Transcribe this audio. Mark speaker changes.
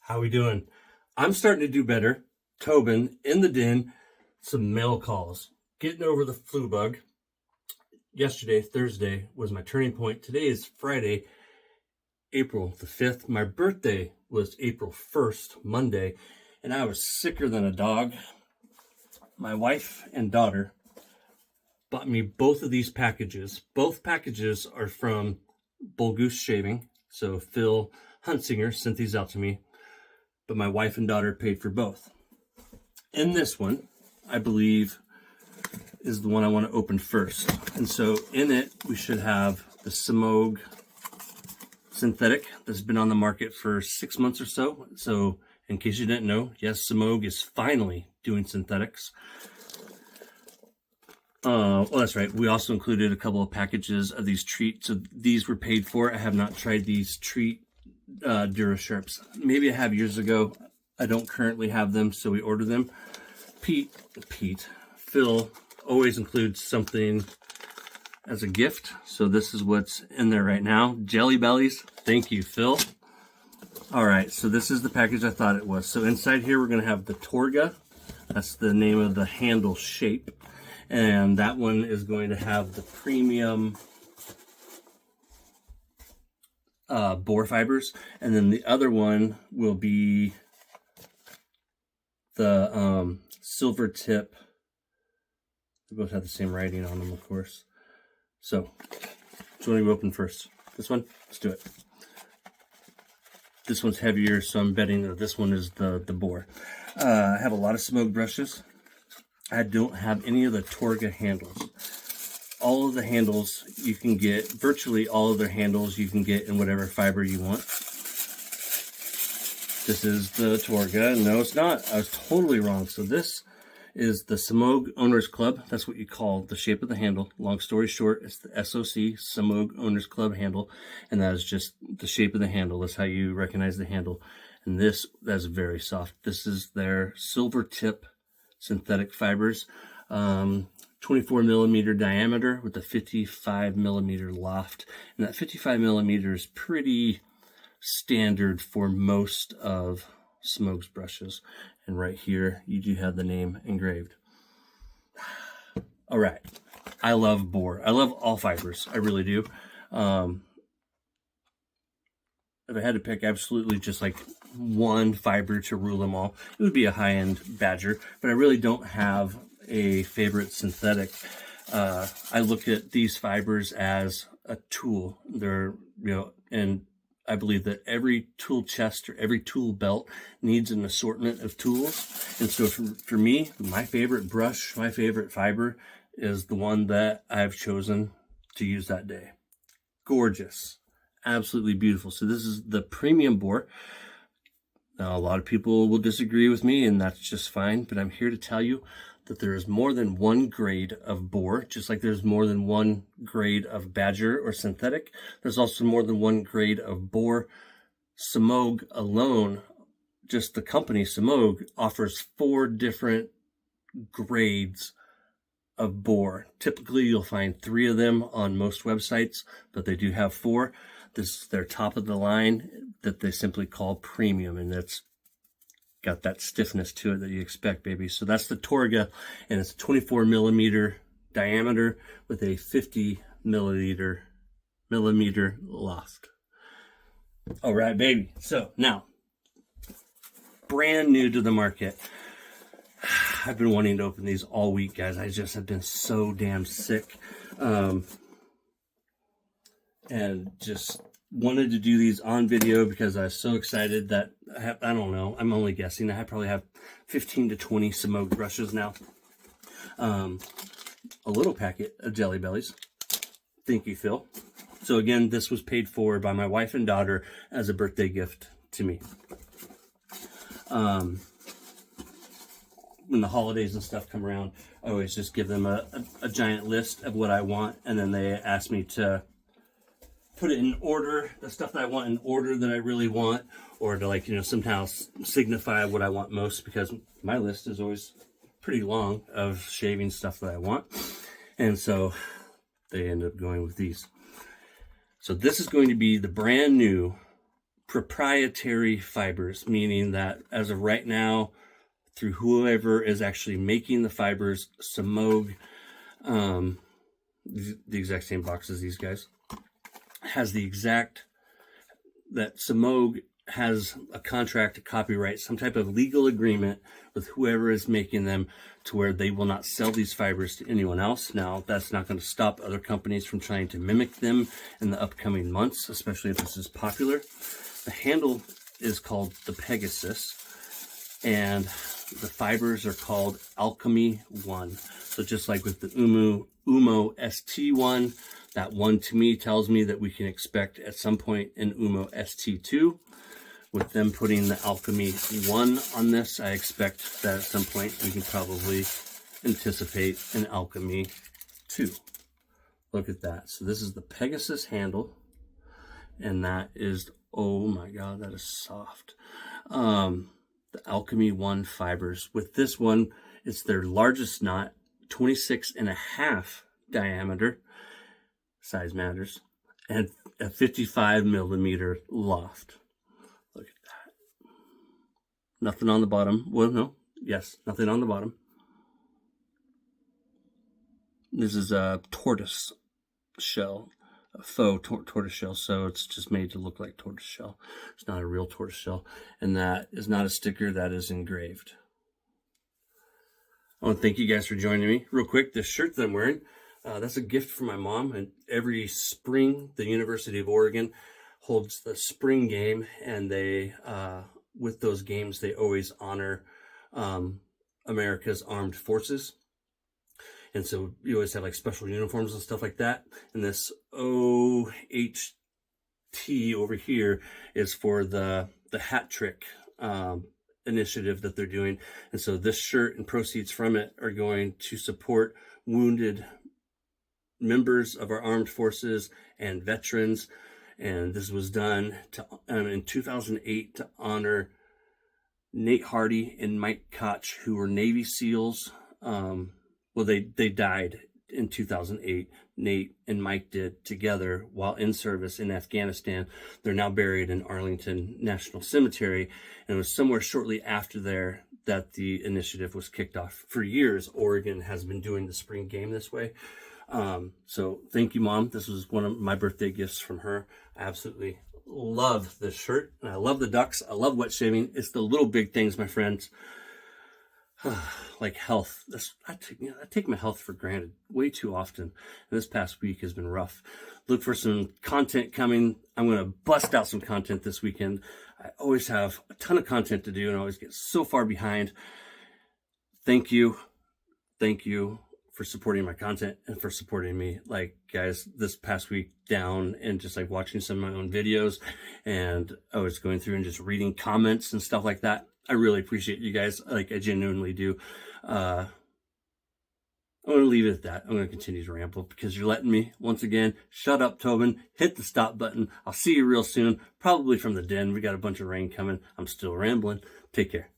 Speaker 1: How we doing? I'm starting to do better. Tobin in the den, some mail calls. Getting over the flu bug. Yesterday, Thursday, was my turning point. Today is Friday, April the 5th. My birthday was April 1st, Monday, and I was sicker than a dog. My wife and daughter bought me both of these packages. Both packages are from Bullgoose Shaving. So Phil Huntsinger sent these out to me, but my wife and daughter paid for both. In this one, I believe, is the one I want to open first. And so in it, we should have the Semogue synthetic that's been on the market for 6 months or so. So in case you didn't know, yes, Semogue is finally doing synthetics. Well, that's right. We also included a couple of packages of these treats. So these were paid for. I have not tried these treat DuraSharps. Maybe I have years ago. I don't currently have them, so we ordered them. Phil always includes something as a gift. So this is what's in there right now. Jelly bellies. Thank you, Phil. All right, so this is the package I thought it was. So inside here, we're going to have the Torga. That's the name of the handle shape. And that one is going to have the premium boar fibers. And then the other one will be the silver tip. They both have the same writing on them, of course. So, which one do we open first? This one? Let's do it. This one's heavier, so I'm betting that this one is the boar. I have a lot of Semogue brushes. I don't have any of the Torga handles. All of the handles you can get, virtually all of their handles you can get in whatever fiber you want. This is the Torga. No, it's not. I was totally wrong. So this is the Semogue Owners Club. That's what you call the shape of the handle. Long story short, it's the SOC, Semogue Owners Club handle. And that is just the shape of the handle. That's how you recognize the handle. And that's very soft. This is their silver tip synthetic fibers, 24 millimeter diameter with a 55 millimeter loft. And that 55 millimeter is pretty standard for most of Semogue's brushes. And right here, you do have the name engraved. All right. I love boar. I love all fibers. I really do. If I had to pick absolutely just like one fiber to rule them all, it would be a high-end badger, but I really don't have a favorite synthetic. I look at these fibers as a tool. They're, and I believe that every tool chest or every tool belt needs an assortment of tools. And so for me, my favorite brush, my favorite fiber is the one that I've chosen to use that day. Gorgeous. Absolutely beautiful. So this is the premium boar. Now, a lot of people will disagree with me, and that's just fine, but I'm here to tell you that there is more than one grade of boar, just like there's more than one grade of badger or synthetic. There's also more than one grade of boar. Semogue alone, just the company Semogue, offers 4 different grades of boar. Typically, you'll find 3 of them on most websites, but they do have 4. This is their top of the line that they simply call premium, and it's got that stiffness to it that you expect, baby. So that's the Torga, and it's 24 millimeter diameter with a 50 millimeter loft. All right, baby. So now, brand new to the market. I've been wanting to open these all week, guys. I just have been so damn sick. And just wanted to do these on video because I was so excited that I don't know, I'm only guessing. I probably have 15 to 20 Semogue brushes now. A little packet of Jelly Bellies. Thank you, Phil. So again, this was paid for by my wife and daughter as a birthday gift to me. When the holidays and stuff come around, I always just give them a giant list of what I want, and then they ask me to put it in order, the stuff that I want in order that I really want, or to somehow signify what I want most, because my list is always pretty long of shaving stuff that I want. And so they end up going with these. So this is going to be the brand new proprietary fibers, meaning that as of right now, through whoever is actually making the fibers, Semogue, the exact same box as these guys, has that Semogue has a contract, a copyright, some type of legal agreement with whoever is making them to where they will not sell these fibers to anyone else. Now, that's not going to stop other companies from trying to mimic them in the upcoming months, especially if this is popular. The handle is called the Pegasus, and the fibers are called Alchemy1. So just like with the Umo ST1, that one to me tells me that we can expect at some point an Umo ST2. With them putting the Alchemy1 on this, I expect that at some point we can probably anticipate an Alchemy2. Look at that. So this is the Pegasus handle, and that is, oh my God, that is soft. The Alchemy1 fibers. With this one, it's their largest knot, 26.5 diameter, size matters, and a 55 millimeter loft. Look at that. Nothing on the bottom. Well, no. Yes, nothing on the bottom. This is a tortoise shell, a faux tortoise shell, so it's just made to look like tortoise shell. It's not a real tortoise shell. And that is not a sticker, that is engraved. I want to thank you guys for joining me. Real quick, this shirt that I'm wearing, that's a gift from my mom. And every spring, the University of Oregon holds the spring game, and they, with those games, they always honor America's armed forces. And so you always have like special uniforms and stuff like that. And this OHT over here is for the hat trick initiative that they're doing. And so this shirt and proceeds from it are going to support wounded members of our armed forces and veterans. And this was done in 2008 to honor Nate Hardy and Mike Koch, who were Navy SEALs. Well, they died in 2008. Nate and Mike did together while in service in Afghanistan. They're now buried in Arlington National Cemetery. And it was somewhere shortly after there that the initiative was kicked off. For years, Oregon has been doing the spring game this way. So thank you, Mom. This was one of my birthday gifts from her. I absolutely love this shirt, and I love the ducks. I love wet shaving. It's the little big things, my friends. Like health. I take my health for granted way too often. And this past week has been rough. Look for some content coming. I'm going to bust out some content this weekend. I always have a ton of content to do, and I always get so far behind. Thank you. Thank you for supporting my content and for supporting me. Like, guys, this past week down and just like watching some of my own videos, and I was going through and just reading comments and stuff like that. I really appreciate you guys. Like, I genuinely do. I'm going to leave it at that. I'm going to continue to ramble because you're letting me. Once again, shut up, Tobin. Hit the stop button. I'll see you real soon, probably from the den. We got a bunch of rain coming. I'm still rambling. Take care.